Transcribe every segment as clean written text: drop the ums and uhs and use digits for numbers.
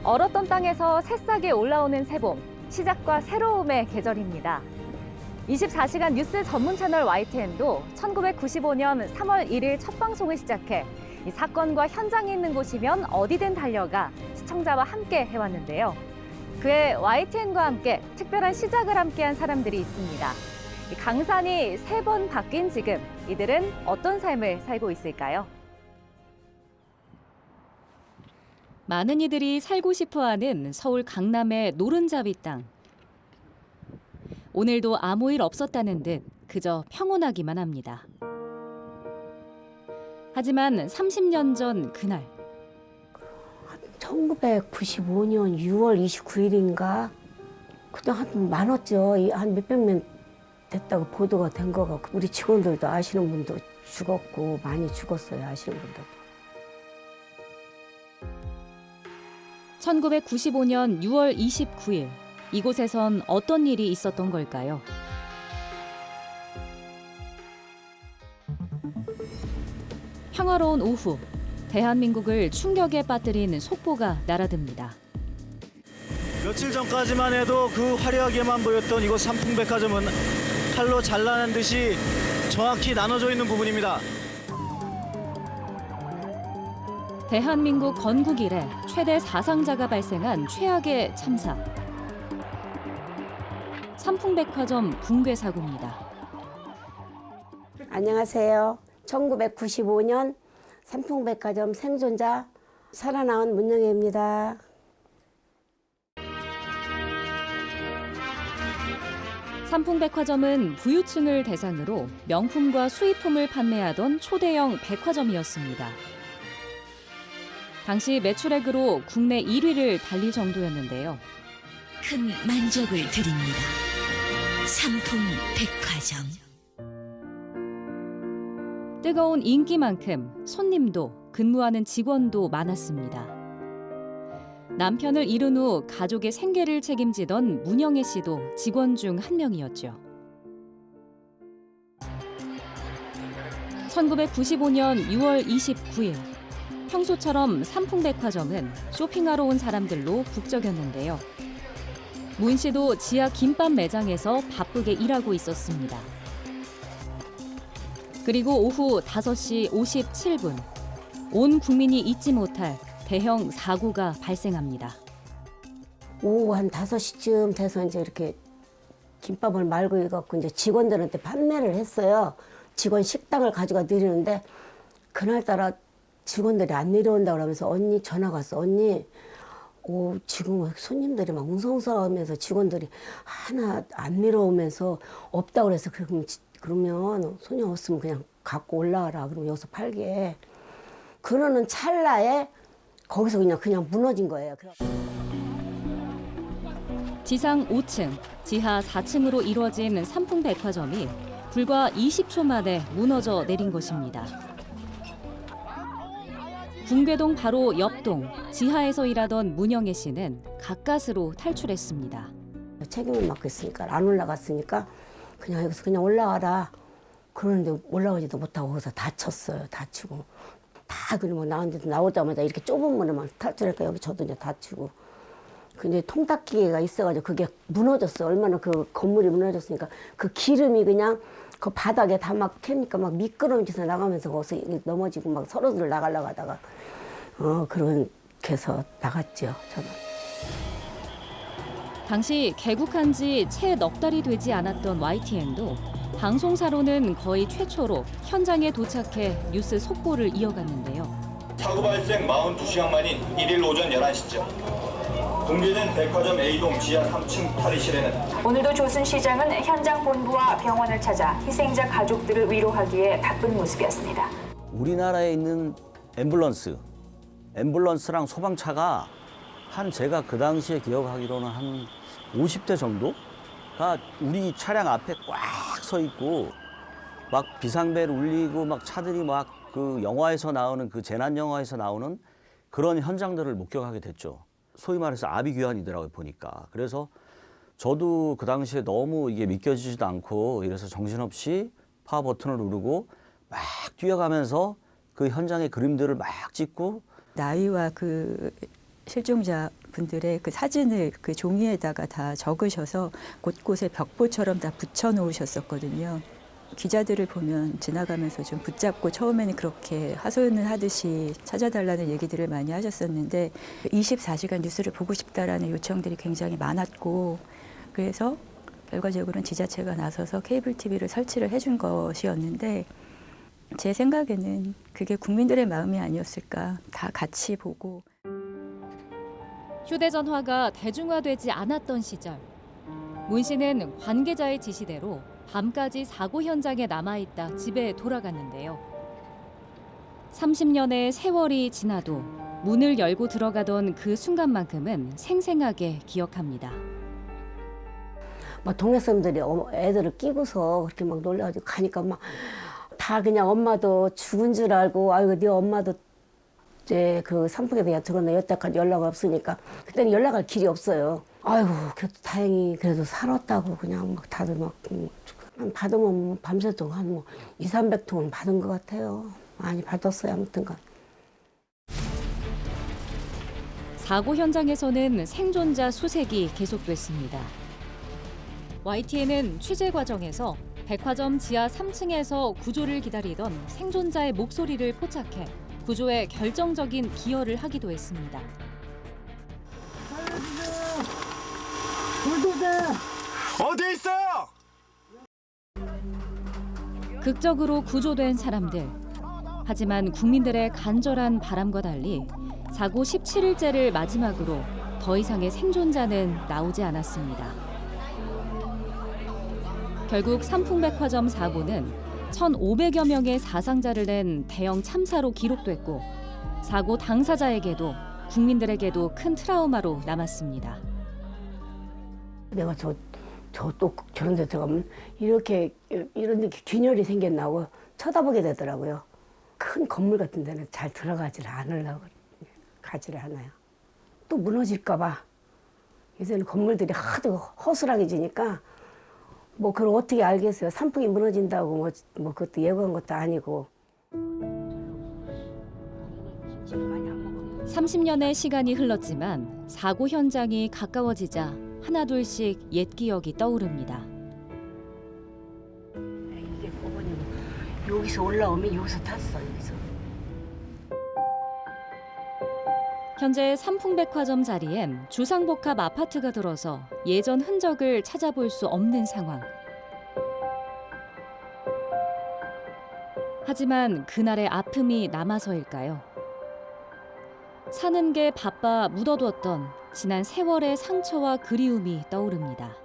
얼었던 땅에서 새싹이 올라오는 새봄, 시작과 새로움의 계절입니다. 24시간 뉴스 전문 채널 YTN도 1995년 3월 1일 첫 방송을 시작해 이 사건과 현장에 있는 곳이면 어디든 달려가 시청자와 함께 해왔는데요. 그해 YTN과 함께 특별한 시작을 함께한 사람들이 있습니다. 이 강산이 3번 바뀐 지금, 이들은 어떤 삶을 살고 있을까요? 많은 이들이 살고 싶어하는 서울 강남의 노른자위 땅. 오늘도 아무 일 없었다는 듯 그저 평온하기만 합니다. 하지만 30년 전 그날. 1995년 6월 29일인가? 그때 한 많았죠. 한 몇백 명 됐다고 보도가 된 거가. 우리 직원들도 아시는 분도 죽었고 많이 죽었어요. 아시는 분들도. 1995년 6월 29일, 이곳에선 어떤 일이 있었던 걸까요? 평화로운 오후, 대한민국을 충격에 빠뜨린 속보가 날아듭니다. 며칠 전까지만 해도 그 화려하게만 보였던 이곳 삼풍백화점은 칼로 잘라낸 듯이 정확히 나눠져 있는 부분입니다. 대한민국 건국 이래 최대 사상자가 발생한 최악의 참사. 삼풍백화점 붕괴 사고입니다. 안녕하세요. 1995년 삼풍백화점 생존자 살아나온 문영애입니다. 삼풍백화점은 부유층을 대상으로 명품과 수입품을 판매하던 초대형 백화점이었습니다. 당시 매출액으로 국내 1위를 달릴 정도였는데요. 큰 만족을 드립니다. 삼풍백화점. 뜨거운 인기만큼 손님도 근무하는 직원도 많았습니다. 남편을 잃은 후 가족의 생계를 책임지던 문영애 씨도 직원 중 한 명이었죠. 1995년 6월 29일, 평소처럼 삼풍백화점은 쇼핑하러 온 사람들로 북적였는데요. 문 씨도 지하 김밥 매장에서 바쁘게 일하고 있었습니다. 그리고 오후 5시 57분, 온 국민이 잊지 못할 대형 사고가 발생합니다. 오후 한 5시쯤 돼서 이제 이렇게 김밥을 말고 해갖고 이제 직원들한테 판매를 했어요. 직원 식당을 가져가 드리는데 그날따라 직원들이 안 내려온다고 그러면서 언니 전화가 왔어. 언니, 지금 손님들이 막 웅성웅성하면서 직원들이 하나 안 내려오면서 없다고 그래서 그러면 손님 없으면 그냥 갖고 올라와라. 그러면 여기서 팔게. 그러는 찰나에 거기서 그냥 무너진 거예요. 지상 5층, 지하 4층으로 이루어진 삼풍백화점이 불과 20초 만에 무너져 내린 것입니다. 붕괴동 바로 옆동, 지하에서 일하던 문영애 씨는 가까스로 탈출했습니다. 책임을 맡고 있으니까 안 올라갔으니까 그냥 여기서 그냥 올라와라. 그러는데 올라오지도 못하고 거기서 다쳤어요. 다치고. 다 그러면 나왔는데 나오자마자 이렇게 좁은 문에만 탈출하니까 여기 저도 이제 다치고. 근데 통닭기계가 있어가지고 그게 무너졌어요. 얼마나 그 건물이 무너졌으니까 그 기름이 그냥 그 바닥에 다 막 캐니까 막 미끄럼져서 나가면서 거기서 넘어지고 막 서로들 나가려고 하다가 그렇게 해서 나갔죠. 저는. 당시 개국한 지 채 넉 달이 되지 않았던 YTN도 방송사로는 거의 최초로 현장에 도착해 뉴스 속보를 이어갔는데요. 사고 발생 42시간 만인 1일 오전 11시쯤 붕괴된 백화점 A동 지하 3층 탈의실에는 오늘도 조순시장은 현장 본부와 병원을 찾아 희생자 가족들을 위로하기에 바쁜 모습이었습니다. 우리나라에 있는 앰뷸런스랑 소방차가 제가 그 당시에 기억하기로는 한 50대 정도가 우리 차량 앞에 꽉 서 있고 막 비상벨 울리고 막 차들이 막 그 영화에서 나오는 그 재난 영화에서 나오는 그런 현장들을 목격하게 됐죠. 소위 말해서 아비규환이더라고요, 보니까. 그래서 저도 그 당시에 너무 이게 믿겨지지도 않고 이래서 정신없이 파워 버튼을 누르고 막 뛰어가면서 그 현장의 그림들을 막 찍고. 나이와 그 실종자 분들의 그 사진을 그 종이에다가 다 적으셔서 곳곳에 벽보처럼 다 붙여 놓으셨었거든요. 기자들을 보면 지나가면서 좀 붙잡고 처음에는 그렇게 하소연을 하듯이 찾아달라는 얘기들을 많이 하셨었는데 24시간 뉴스를 보고 싶다라는 요청들이 굉장히 많았고 그래서 결과적으로는 지자체가 나서서 케이블 TV를 설치를 해준 것이었는데 제 생각에는 그게 국민들의 마음이 아니었을까. 다 같이 보고. 휴대전화가 대중화되지 않았던 시절. 문 씨는 관계자의 지시대로 밤까지 사고 현장에 남아있다 집에 돌아갔는데요. 30년의 세월이 지나도 문을 열고 들어가던 그 순간만큼은 생생하게 기억합니다. 막 동네 사람들이 애들을 끼고서 그렇게 막 놀래가지고 가니까 막 다 그냥 엄마도 죽은 줄 알고 아이고 네 엄마도 이제 그 산풍에 대해 들었네 여태까지 연락 없으니까 그때는 연락할 길이 없어요. 아이고 그래도 다행히 그래도 살았다고 그냥 막 다들 막 받으면 밤새도록 한 200~300통은 받은 것 같아요. 많이 받았어요 아무튼간. 사고 현장에서는 생존자 수색이 계속됐습니다. YTN은 취재 과정에서 백화점 지하 3층에서 구조를 기다리던 생존자의 목소리를 포착해 구조에 결정적인 기여를 하기도 했습니다. 어디 있어요? 극적으로 구조된 사람들. 하지만 국민들의 간절한 바람과 달리 사고 17일째를 마지막으로 더 이상의 생존자는 나오지 않았습니다. 결국 삼풍백화점 사고는 1,500여 명의 사상자를 낸 대형 참사로 기록됐고 사고 당사자에게도 국민들에게도 큰 트라우마로 남았습니다. 내가 또 저런 데 들어가면 이런 데 균열이 생겼나고 쳐다보게 되더라고요. 큰 건물 같은 데는 잘 들어가지를 않으려고 가지를 않아요. 또 무너질까 봐. 요새는 건물들이 하도 허술하게 지니까 뭐 그걸 어떻게 알겠어요. 산풍이 무너진다고 뭐 그것도 예고한 것도 아니고. 30년의 시간이 흘렀지만 사고 현장이 가까워지자 하나둘씩 옛 기억이 떠오릅니다. 이게 보면 여기서 올라오면 여기서 탔어 여기서. 현재 삼풍백화점 자리엔 주상복합 아파트가 들어서 예전 흔적을 찾아볼 수 없는 상황. 하지만 그날의 아픔이 남아서일까요? 사는 게 바빠 묻어뒀던 지난 세월의 상처와 그리움이 떠오릅니다.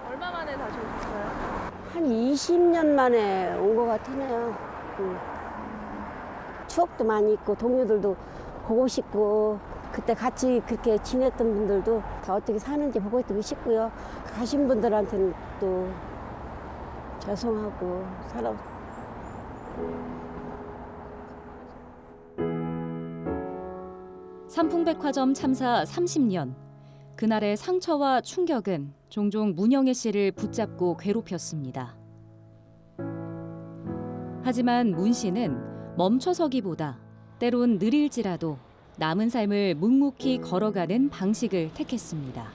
얼마 만에 다시 오셨어요? 한 20년 만에 온 것 같으네요. 추억도 많이 있고 동료들도 보고 싶고 그때 같이 그렇게 지냈던 분들도 다 어떻게 사는지 보고 싶고요. 가신 분들한테는 또 죄송하고 삼풍백화점 참사 30년. 그날의 상처와 충격은 종종 문영애 씨를 붙잡고 괴롭혔습니다. 하지만 문 씨는 멈춰서기보다 때론 느릴지라도 남은 삶을 묵묵히 걸어가는 방식을 택했습니다.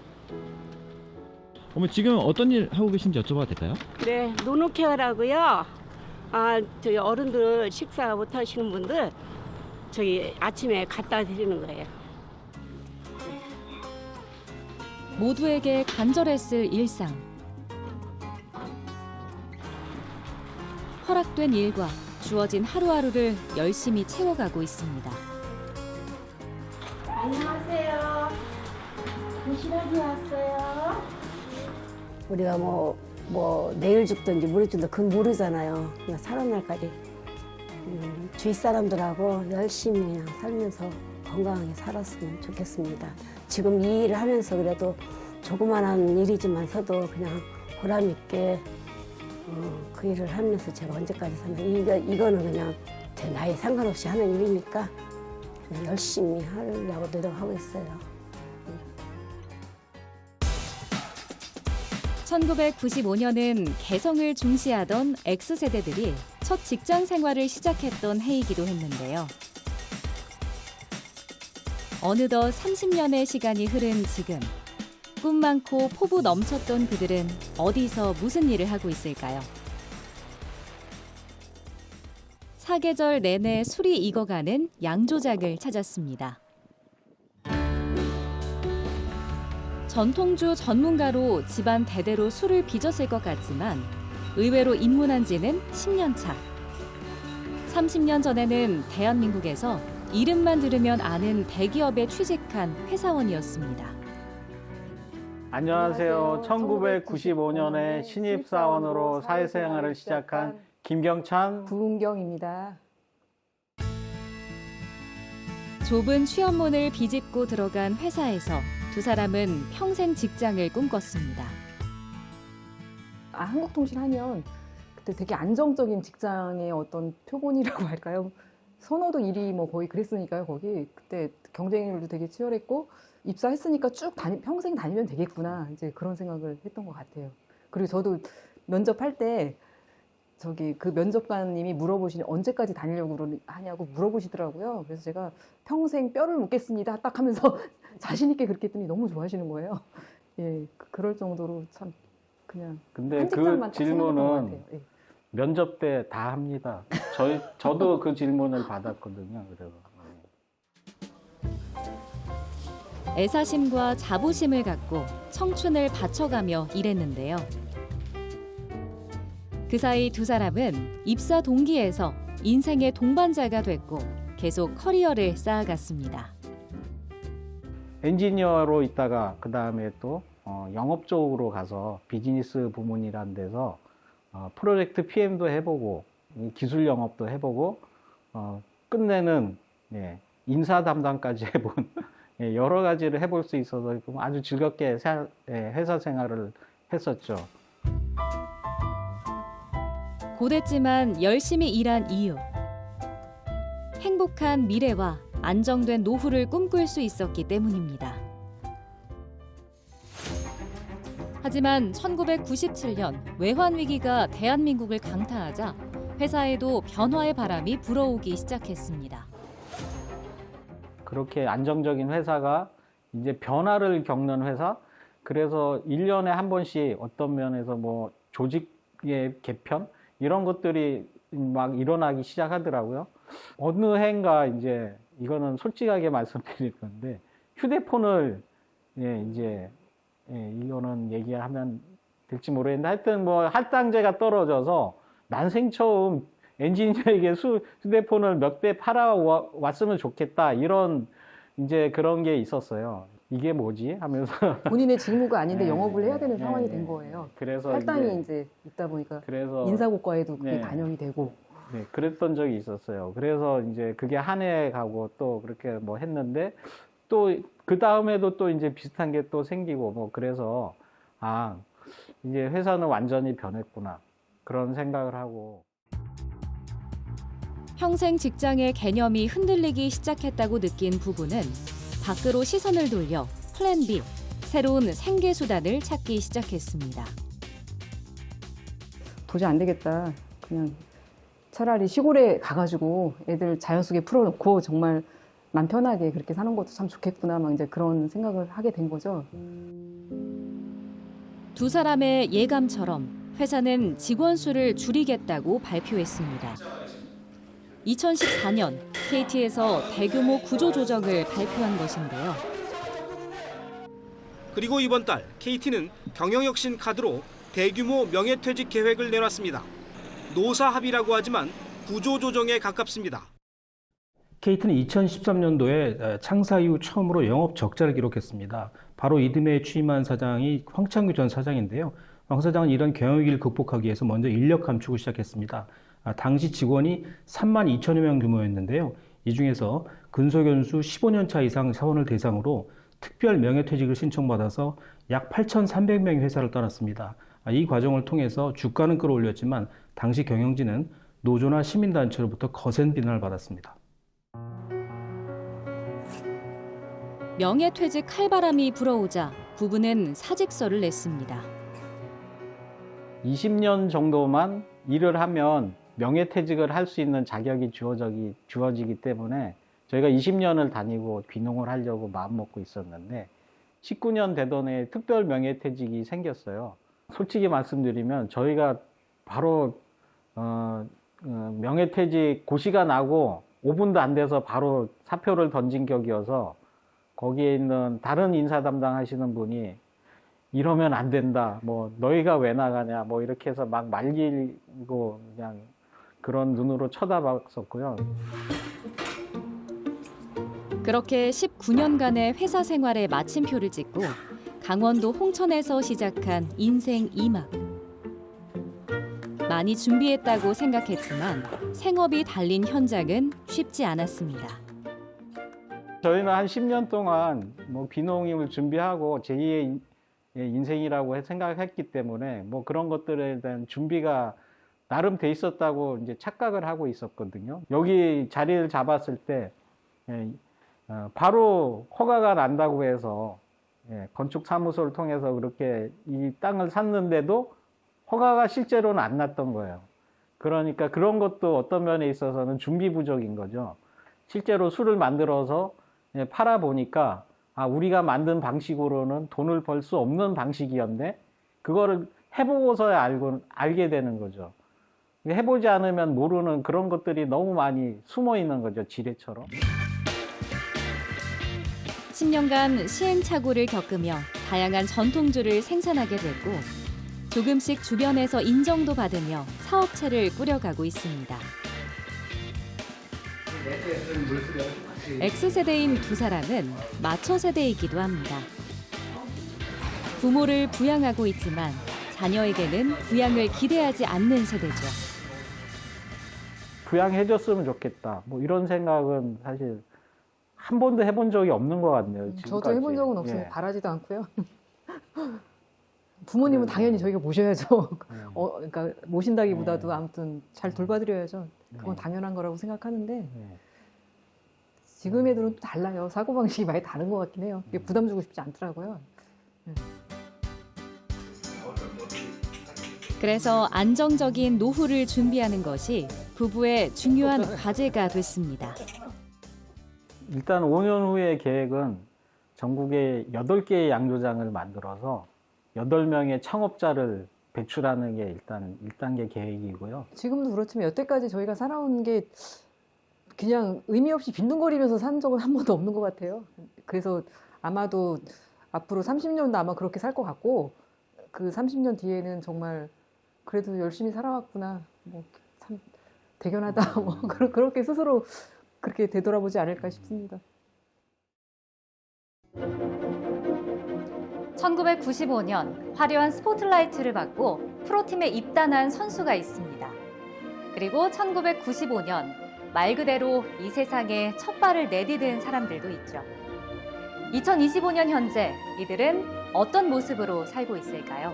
어머 지금 어떤 일 하고 계신지 여쭤봐도 될까요? 네, 노노케어라고요. 저희 어른들 식사 못 하시는 분들 저희 아침에 갖다 드리는 거예요. 모두에게 간절했을 일상. 허락된 일과 주어진 하루하루를 열심히 채워가고 있습니다. 안녕하세요. 도시락이 왔어요. 우리가 뭐 내일 죽든지 모레 죽든지 그건 모르잖아요. 그냥 사는 날까지 주위 사람들하고 열심히 그냥 살면서 건강하게 살았으면 좋겠습니다. 지금 이 일을 하면서 그래도 조그만한 일이지만서도 그냥 보람 있게 그 일을 하면서 제가 언제까지 사나 이거는 그냥 제 나이 상관없이 하는 일이니까 그냥 열심히 하려고 노력하고 있어요. 1995년은 개성을 중시하던 X세대들이 첫 직장 생활을 시작했던 해이기도 했는데요. 어느덧 30년의 시간이 흐른 지금. 꿈 많고 포부 넘쳤던 그들은 어디서 무슨 일을 하고 있을까요? 사계절 내내 술이 익어가는 양조장을 찾았습니다. 전통주 전문가로 집안 대대로 술을 빚었을 것 같지만 의외로 입문한 지는 10년 차. 30년 전에는 대한민국에서 이름만 들으면 아는 대기업에 취직한 회사원이었습니다. 안녕하세요. 1995년에 신입사원으로 사회생활을 시작한 김경찬, 부은경입니다. 좁은 취업문을 비집고 들어간 회사에서 두 사람은 평생 직장을 꿈꿨습니다. 한국통신 하면 그때 되게 안정적인 직장의 어떤 표본이라고 할까요? 선호도 1위 뭐 거의 그랬으니까요. 거기 그때 경쟁률도 되게 치열했고 입사했으니까 쭉 평생 다니면 되겠구나 이제 그런 생각을 했던 것 같아요. 그리고 저도 면접할 때 저기 그 면접관님이 물어보시니 언제까지 다니려고 하냐고 물어보시더라고요. 그래서 제가 평생 뼈를 묻겠습니다 딱 하면서 자신 있게 그렇게 했더니 너무 좋아하시는 거예요. 예, 그럴 정도로 참 그냥. 근데 그 질문은 예. 면접 때 다 합니다. 저도 그 질문을 받았거든요. 그래서. 애사심과 자부심을 갖고 청춘을 바쳐가며 일했는데요. 그 사이 두 사람은 입사 동기에서 인생의 동반자가 됐고 계속 커리어를 쌓아갔습니다. 엔지니어로 있다가 그 다음에 또 영업 쪽으로 가서 비즈니스 부문이라는 데서 프로젝트 PM도 해보고 기술 영업도 해보고 끝내는 인사 담당까지 해본 여러 가지를 해볼 수 있어서 아주 즐겁게 회사 생활을 했었죠. 고됐지만 열심히 일한 이유. 행복한 미래와 안정된 노후를 꿈꿀 수 있었기 때문입니다. 하지만 1997년 외환 위기가 대한민국을 강타하자 회사에도 변화의 바람이 불어오기 시작했습니다. 그렇게 안정적인 회사가 이제 변화를 겪는 회사? 그래서 1년에 한 번씩 어떤 면에서 뭐 조직의 개편? 이런 것들이 막 일어나기 시작하더라고요. 어느 해인가 이제 이거는 솔직하게 말씀드릴 건데 휴대폰을 이거는 얘기하면 될지 모르겠는데 하여튼 뭐 할당제가 떨어져서 난생 처음 엔지니어에게 휴대폰을 몇 대 팔아 왔으면 좋겠다 이런 이제 그런 게 있었어요. 이게 뭐지 하면서 본인의 직무가 아닌데 영업을 해야 되는 상황이 된 거예요. 그래서 할당이 이제 있다 보니까 그래서 인사고과에도 그게 반영이 되고. 네, 그랬던 적이 있었어요. 그래서 이제 그게 한 해 가고 또 그렇게 뭐 했는데 또 그 다음에도 또 이제 비슷한 게 또 생기고 뭐 그래서 이제 회사는 완전히 변했구나 그런 생각을 하고. 평생 직장의 개념이 흔들리기 시작했다고 느낀 부부는 밖으로 시선을 돌려 플랜 B, 새로운 생계 수단을 찾기 시작했습니다. 도저히 안 되겠다. 그냥 차라리 시골에 가가지고 애들 자연 속에 풀어놓고 정말 맘 편하게 그렇게 사는 것도 참 좋겠구나 막 이제 그런 생각을 하게 된 거죠. 두 사람의 예감처럼 회사는 직원 수를 줄이겠다고 발표했습니다. 2014년 KT에서 대규모 구조조정을 발표한 것인데요. 그리고 이번 달 KT는 경영혁신 카드로 대규모 명예퇴직 계획을 내놨습니다. 노사 합의라고 하지만 구조조정에 가깝습니다. KT는 2013년도에 창사 이후 처음으로 영업 적자를 기록했습니다. 바로 이듬해 취임한 사장이 황창규 전 사장인데요. 황 사장은 이런 경영위기를 극복하기 위해서 먼저 인력 감축을 시작했습니다. 당시 직원이 3만 2천여 명 규모였는데요. 이 중에서 근속연수 15년 차 이상 사원을 대상으로 특별 명예퇴직을 신청받아서 약 8,300명이 회사를 떠났습니다. 이 과정을 통해서 주가는 끌어올렸지만 당시 경영진은 노조나 시민단체로부터 거센 비난을 받았습니다. 명예퇴직 칼바람이 불어오자 부부는 사직서를 냈습니다. 20년 정도만 일을 하면 명예퇴직을 할 수 있는 자격이 주어지기 때문에 저희가 20년을 다니고 귀농을 하려고 마음먹고 있었는데 19년 되던 해에 특별 명예퇴직이 생겼어요. 솔직히 말씀드리면 저희가 바로 명예퇴직 고시가 나고 5분도 안 돼서 바로 사표를 던진 격이어서 거기에 있는 다른 인사 담당하시는 분이 이러면 안 된다. 뭐 너희가 왜 나가냐. 뭐 이렇게 해서 막 말리고 그냥 그런 눈으로 쳐다봤었고요. 그렇게 19년간의 회사 생활에 마침표를 찍고 강원도 홍천에서 시작한 인생 2막. 많이 준비했다고 생각했지만 생업이 달린 현장은 쉽지 않았습니다. 저희는 한 10년 동안 뭐 귀농을 준비하고 제2의 인생이라고 생각했기 때문에 뭐 그런 것들에 대한 준비가 나름 돼 있었다고 이제 착각을 하고 있었거든요. 여기 자리를 잡았을 때 바로 허가가 난다고 해서 건축 사무소를 통해서 그렇게 이 땅을 샀는데도 허가가 실제로는 안 났던 거예요. 그러니까 그런 것도 어떤 면에 있어서는 준비 부족인 거죠. 실제로 술을 만들어서 팔아 보니까 아, 우리가 만든 방식으로는 돈을 벌 수 없는 방식이었네. 그거를 해보고서야 알게 되는 거죠. 해보지 않으면 모르는 그런 것들이 너무 많이 숨어 있는 거죠, 지뢰처럼. 10년간 시행착오를 겪으며 다양한 전통주를 생산하게 됐고 조금씩 주변에서 인정도 받으며 사업체를 꾸려가고 있습니다. X세대인 두 사람은 마처 세대이기도 합니다. 부모를 부양하고 있지만 자녀에게는 부양을 기대하지 않는 세대죠. 부양해줬으면 좋겠다. 뭐 이런 생각은 사실 한 번도 해본 적이 없는 것 같네요. 지금까지. 저도 해본 적은 없어요. 예. 바라지도 않고요. 부모님은 당연히 저희가 모셔야죠. 그러니까 모신다기보다도 아무튼 잘 돌봐드려야죠. 그건 당연한 거라고 생각하는데 지금 애들은 또 달라요. 사고방식이 많이 다른 것 같긴 해요. 이게 부담 주고 싶지 않더라고요. 그래서 안정적인 노후를 준비하는 것이 부부의 중요한 과제가 됐습니다. 일단 5년 후의 계획은 전국에 8개의 양조장을 만들어서 8명의 창업자를 배출하는 게 일단 1단계 계획이고요. 지금도 그렇지만 여태까지 저희가 살아온 게 그냥 의미 없이 빈둥거리면서 산 적은 한 번도 없는 것 같아요. 그래서 아마도 앞으로 30년도 아마 그렇게 살 것 같고 그 30년 뒤에는 정말 그래도 열심히 살아왔구나. 뭐 참 대견하다. 뭐 그렇게 스스로 그렇게 되돌아보지 않을까 싶습니다. 1995년 화려한 스포트라이트를 받고 프로팀에 입단한 선수가 있습니다. 그리고 1995년 말 그대로 이 세상에 첫 발을 내디딘 사람들도 있죠. 2025년 현재 이들은 어떤 모습으로 살고 있을까요?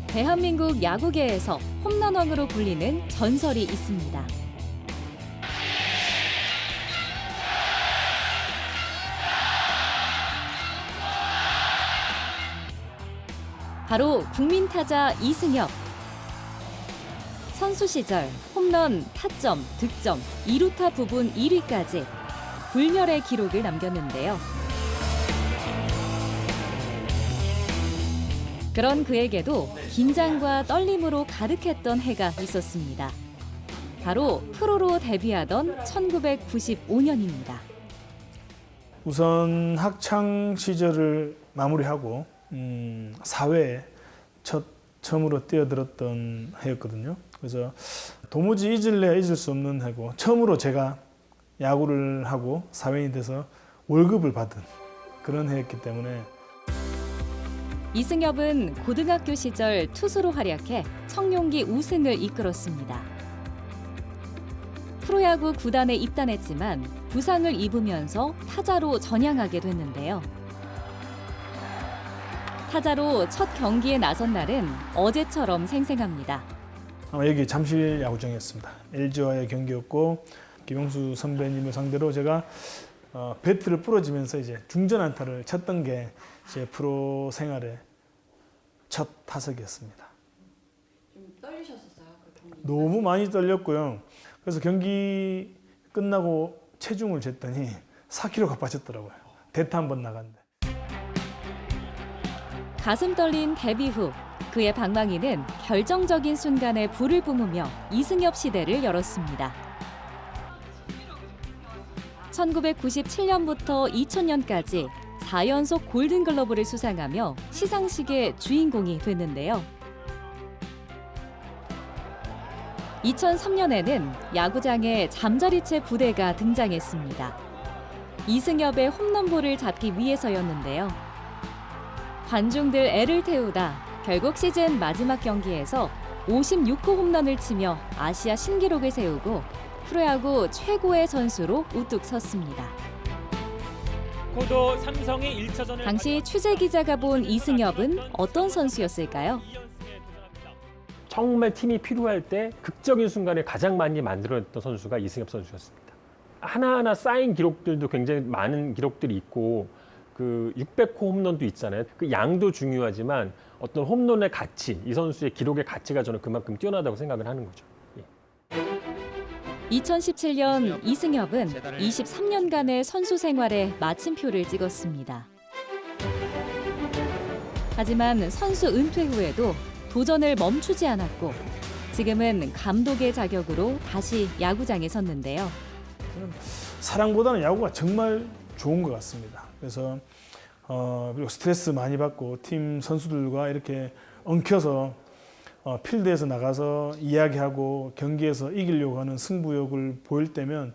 대한민국 야구계에서 홈런왕으로 불리는 전설이 있습니다. 바로 국민타자 이승엽. 선수 시절 홈런, 타점, 득점, 2루타 부분 1위까지 불멸의 기록을 남겼는데요. 그런 그에게도 긴장과 떨림으로 가득했던 해가 있었습니다. 바로 프로로 데뷔하던 1995년입니다. 우선 학창 시절을 마무리하고 사회에 처음으로 뛰어들었던 해였거든요. 그래서 도무지 잊을 수 없는 해고 처음으로 제가 야구를 하고 사회인이 돼서 월급을 받은 그런 해였기 때문에 이승엽은 고등학교 시절 투수로 활약해 청룡기 우승을 이끌었습니다. 프로야구 구단에 입단했지만 부상을 입으면서 타자로 전향하게 됐는데요. 타자로 첫 경기에 나선 날은 어제처럼 생생합니다. 여기 잠실 야구장이었습니다. LG와의 경기였고 김용수 선배님을 상대로 제가 배트를 부러지면서 이제 중전 안타를 쳤던 게 제 프로 생활의 첫 타석이었습니다. 좀 떨리셨었어요? 그 너무 많이 떨렸고요. 그래서 경기 끝나고 체중을 쟀더니 4kg가 빠졌더라고요. 대타 한 번 나갔는데. 가슴 떨린 데뷔 후 그의 방망이는 결정적인 순간에 불을 뿜으며 이승엽 시대를 열었습니다. 1997년부터 2000년까지 4연속 골든글러브를 수상하며 시상식의 주인공이 됐는데요. 2003년에는 야구장에 잠자리채 부대가 등장했습니다. 이승엽의 홈런볼을 잡기 위해서였는데요. 관중들 애를 태우다 결국 시즌 마지막 경기에서 56호 홈런을 치며 아시아 신기록을 세우고 프로야구 최고의 선수로 우뚝 섰습니다. 고도 삼성이 1차전을 당시 취재 기자가 본 이승엽은 어떤 선수였을까요? 정말 팀이 필요할 때 극적인 순간을 가장 많이 만들어냈던 선수가 이승엽 선수였습니다. 하나하나 쌓인 기록들도 굉장히 많은 기록들이 있고 그 600호 홈런도 있잖아요. 그 양도 중요하지만 어떤 홈런의 가치, 이 선수의 기록의 가치가 저는 그만큼 뛰어나다고 생각을 하는 거죠. 2017년 이승엽은 23년간의 선수 생활에 마침표를 찍었습니다. 하지만 선수 은퇴 후에도 도전을 멈추지 않았고 지금은 감독의 자격으로 다시 야구장에 섰는데요. 사랑보다는 야구가 정말 좋은 것 같습니다. 그래서 그리고 스트레스 많이 받고 팀 선수들과 이렇게 엉켜서 필드에서 나가서 이야기하고 경기에서 이기려고 하는 승부욕을 보일 때면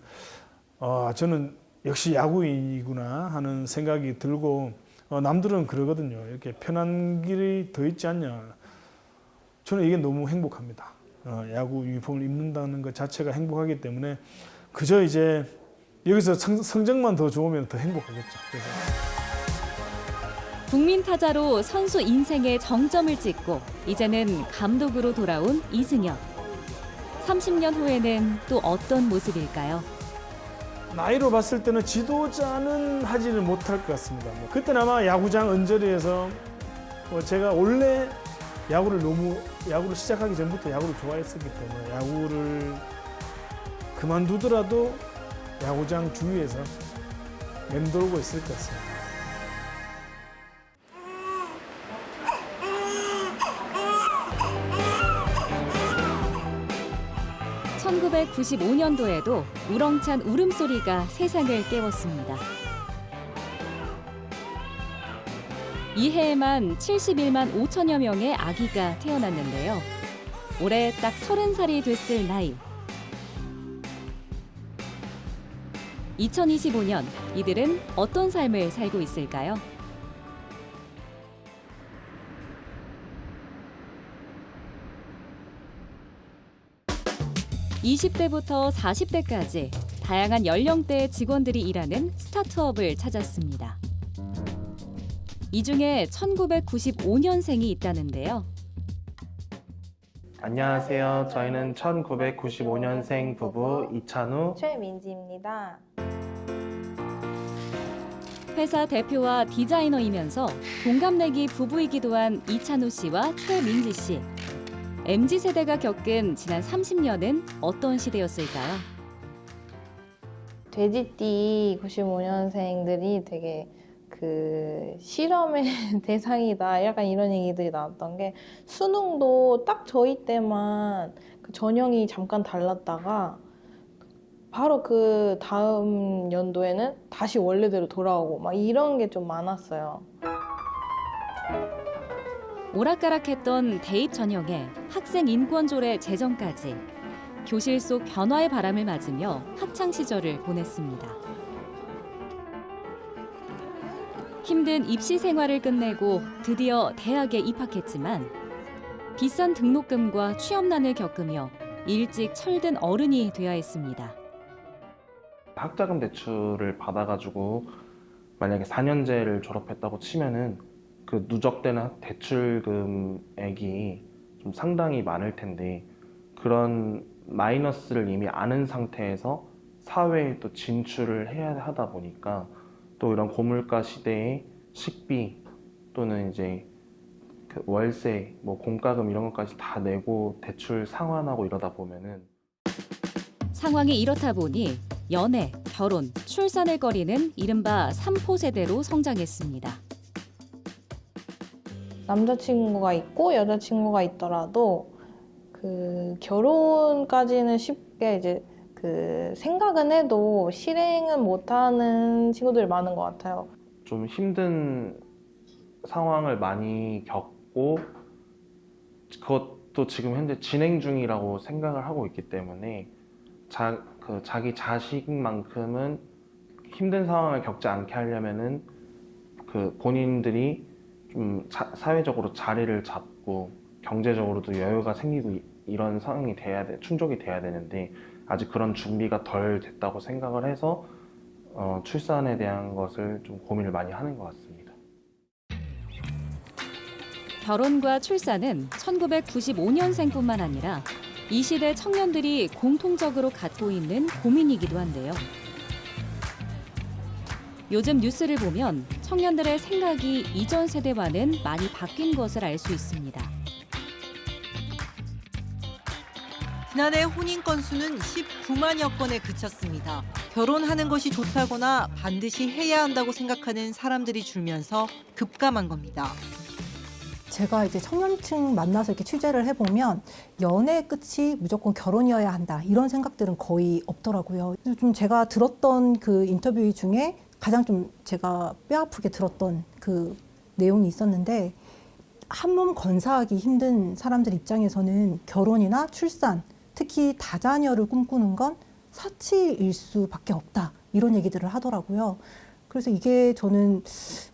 저는 역시 야구인이구나 하는 생각이 들고 남들은 그러거든요. 이렇게 편한 길이 더 있지 않냐. 저는 이게 너무 행복합니다. 야구 유니폼을 입는다는 것 자체가 행복하기 때문에 그저 이제 여기서 성적만 더 좋으면 더 행복하겠죠. 그래서. 국민 타자로 선수 인생의 정점을 찍고 이제는 감독으로 돌아온 이승엽. 30년 후에는 또 어떤 모습일까요? 나이로 봤을 때는 지도자는 하지는 못할 것 같습니다. 그때는 아마 야구장 언저리에서 제가 원래 야구를 시작하기 전부터 야구를 좋아했었기 때문에 야구를 그만두더라도 야구장 주위에서 맴돌고 있을 것 같습니다. (1995년도에도) 우렁찬 울음소리가 세상을 깨웠습니다. 이해에만 71만 5천여 명의 아기가 태어났는데요. 올해 딱 30살이 됐을 나이. 2025년 이들은 어떤 삶을 살고 있을까요? (20대부터) (40대까지) 다양한 연령대의 직원들이 일하는 스타트업을 찾았습니다. 이 중에 1995년생이 있다는데요. 안녕하세요. 저희는 1995년생 부부 이찬우, 최민지입니다. 회사 대표와 디자이너이면서 동갑내기 부부이기도 한 이찬우 씨와 최민지 씨. MZ세대가 겪은 지난 30년은 어떤 시대였을까요? 돼지띠 95년생들이 되게 그 실험의 대상이다. 약간 이런 얘기들이 나왔던 게 수능도 딱 저희 때만 그 전형이 잠깐 달랐다가 바로 그 다음 연도에는 다시 원래대로 돌아오고 막 이런 게 좀 많았어요. 오락가락했던 대입 전형에 학생 인권조례 제정까지 교실 속 변화의 바람을 맞으며 학창 시절을 보냈습니다. 힘든 입시 생활을 끝내고 드디어 대학에 입학했지만 비싼 등록금과 취업난을 겪으며 일찍 철든 어른이 되어야 했습니다. 학자금 대출을 받아가지고 만약에 4년제를 졸업했다고 치면은 그 누적되는 대출금액이 좀 상당히 많을 텐데 그런 마이너스를 이미 아는 상태에서 사회에 또 진출을 해야 하다 보니까 또 이런 고물가 시대에 식비 또는 이제 그 월세, 뭐 공과금 이런 것까지 다 내고 대출 상환하고 이러다 보면은 상황이 이렇다 보니 연애, 결혼, 출산을 거리는 이른바 3포 세대로 성장했습니다. 남자친구가 있고 여자친구가 있더라도 그 결혼까지는 쉽게 이제 그 생각은 해도 실행은 못하는 친구들이 많은 것 같아요. 좀 힘든 상황을 많이 겪고 그것도 지금 현재 진행 중이라고 생각을 하고 있기 때문에 자기 자식만큼은 힘든 상황을 겪지 않게 하려면은 그 본인들이 좀 사회적으로 자리를 잡고 경제적으로도 여유가 생기고 이런 상황이 충족이 돼야 되는데 아직 그런 준비가 덜 됐다고 생각을 해서 출산에 대한 것을 좀 고민을 많이 하는 것 같습니다. 결혼과 출산은 1995년생뿐만 아니라 이 시대 청년들이 공통적으로 갖고 있는 고민이기도 한데요. 요즘 뉴스를 보면 청년들의 생각이 이전 세대와는 많이 바뀐 것을 알 수 있습니다. 지난해 혼인 건수는 19만여 건에 그쳤습니다. 결혼하는 것이 좋다거나 반드시 해야 한다고 생각하는 사람들이 줄면서 급감한 겁니다. 제가 이제 청년층 만나서 이렇게 취재를 해보면 연애의 끝이 무조건 결혼이어야 한다 이런 생각들은 거의 없더라고요. 좀 제가 들었던 그 인터뷰 중에 가장 좀 제가 뼈아프게 들었던 그 내용이 있었는데 한 몸 건사하기 힘든 사람들 입장에서는 결혼이나 출산, 특히 다자녀를 꿈꾸는 건 사치일 수밖에 없다 이런 얘기들을 하더라고요. 그래서 이게 저는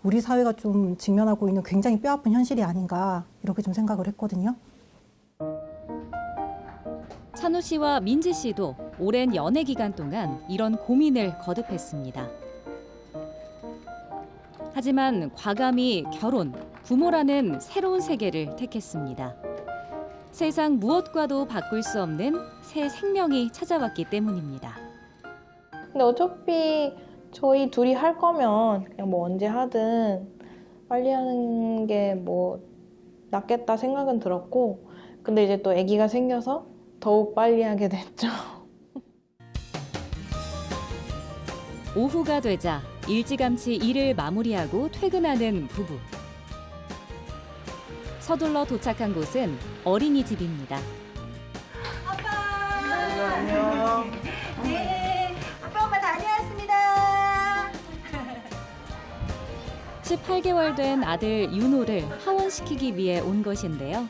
우리 사회가 좀 직면하고 있는 굉장히 뼈아픈 현실이 아닌가 이렇게 좀 생각을 했거든요. 찬우 씨와 민지 씨도 오랜 연애 기간 동안 이런 고민을 거듭했습니다. 하지만 과감히 결혼, 부모라는 새로운 세계를 택했습니다. 세상 무엇과도 바꿀 수 없는 새 생명이 찾아왔기 때문입니다. 근데 어차피 저희 둘이 할 거면 그냥 뭐 언제 하든 빨리 하는 게 뭐 낫겠다 생각은 들었고 근데 이제 또 아기가 생겨서 더욱 빨리 하게 됐죠. 오후가 되자 일찌감치 일을 마무리하고 퇴근하는 부부. 서둘러 도착한 곳은 어린이집입니다. 안녕. 네, 아빠 엄마 다녀왔습니다. 18개월 된 아들 윤호를 하원시키기 위해 온 것인데요.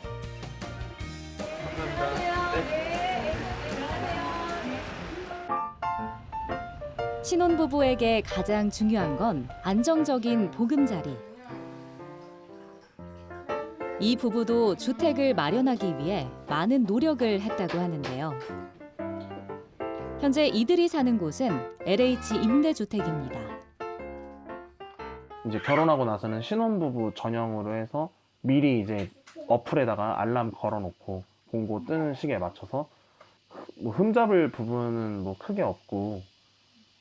신혼부부에게 가장 중요한 건 안정적인 보금자리. 이 부부도 주택을 마련하기 위해 많은 노력을 했다고 하는데요. 현재 이들이 사는 곳은 LH 임대주택입니다. 이제 결혼하고 나서는 신혼부부 전용으로 해서 미리 이제 어플에다가 알람 걸어놓고 공고 뜨는 시기에 맞춰서 뭐 흠잡을 부분은 뭐 크게 없고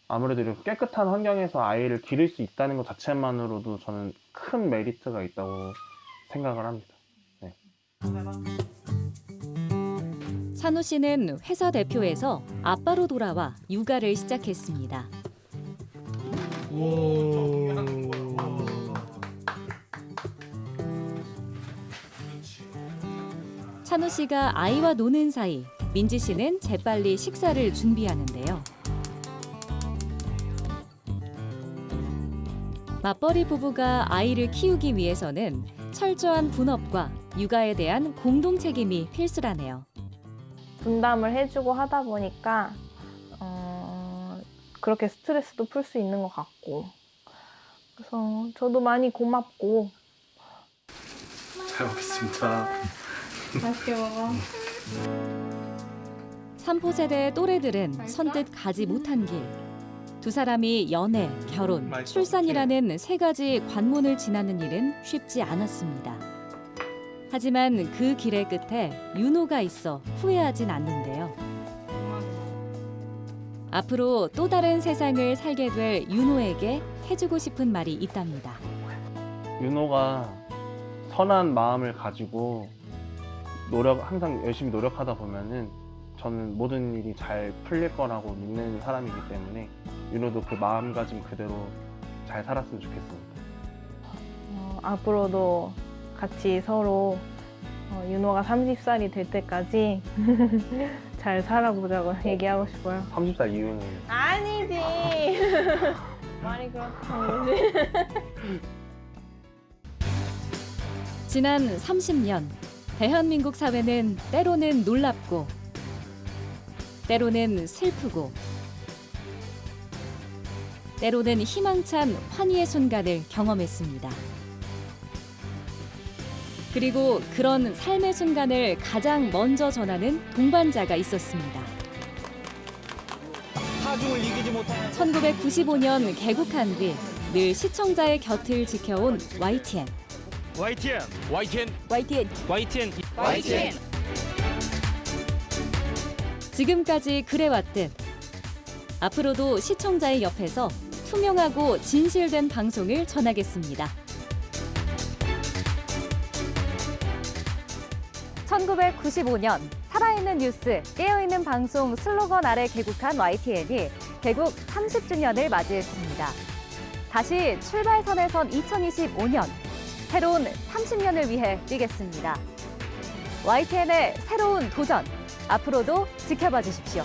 아무래도 이렇게 깨끗한 환경에서 아이를 기를 수 있다는 것 자체만으로도 저는 큰 메리트가 있다고 생각을 합니다. 네. 찬우 씨는 회사 대표에서 아빠로 돌아와 육아를 시작했습니다. 찬우 씨가 아이와 노는 사이 민지 씨는 재빨리 식사를 준비하는데요. 맞벌이 부부가 아이를 키우기 위해서는 철저한 분업과 육아에 대한 공동 책임이 필수라네요. 분담을 해주고 하다 보니까 그렇게 스트레스도 풀 수 있는 것 같고 그래서 저도 많이 고맙고 잘 먹겠습니다. 맛있게 먹어. 3포 세대의 또래들은 선뜻 가지 못한 길. 두 사람이 연애, 결혼, 출산이라는 세 가지 관문을 지나는 일은 쉽지 않았습니다. 하지만 그 길의 끝에 윤호가 있어 후회하진 않는데요. 앞으로 또 다른 세상을 살게 될 윤호에게 해주고 싶은 말이 있답니다. 윤호가 선한 마음을 가지고 항상 열심히 노력하다 보면은 저는 모든 일이 잘 풀릴 거라고 믿는 사람이기 때문에 윤호도 그 마음가짐 그대로 잘 살았으면 좋겠습니다. 앞으로도 같이 서로 윤호가 30살이 될 때까지 잘 살아보자고 얘기하고 싶어요. 30살 이후는 아니지. 말이 그렇다는 거지. 지난 30년, 대한민국 사회는 때로는 놀랍고, 때로는 슬프고, 때로는 희망찬 환희의 순간을 경험했습니다. 그리고 그런 삶의 순간을 가장 먼저 전하는 동반자가 있었습니다. 1995년 개국한 뒤 늘 시청자의 곁을 지켜온 YTN. 지금까지 그래왔듯 앞으로도 시청자의 옆에서 투명하고 진실된 방송을 전하겠습니다. 1995년 살아있는 뉴스, 깨어있는 방송 슬로건 아래 개국한 YTN이 개국 30주년을 맞이했습니다. 다시 출발선에 선 2025년, 새로운 30년을 위해 뛰겠습니다. YTN의 새로운 도전, 앞으로도 지켜봐 주십시오.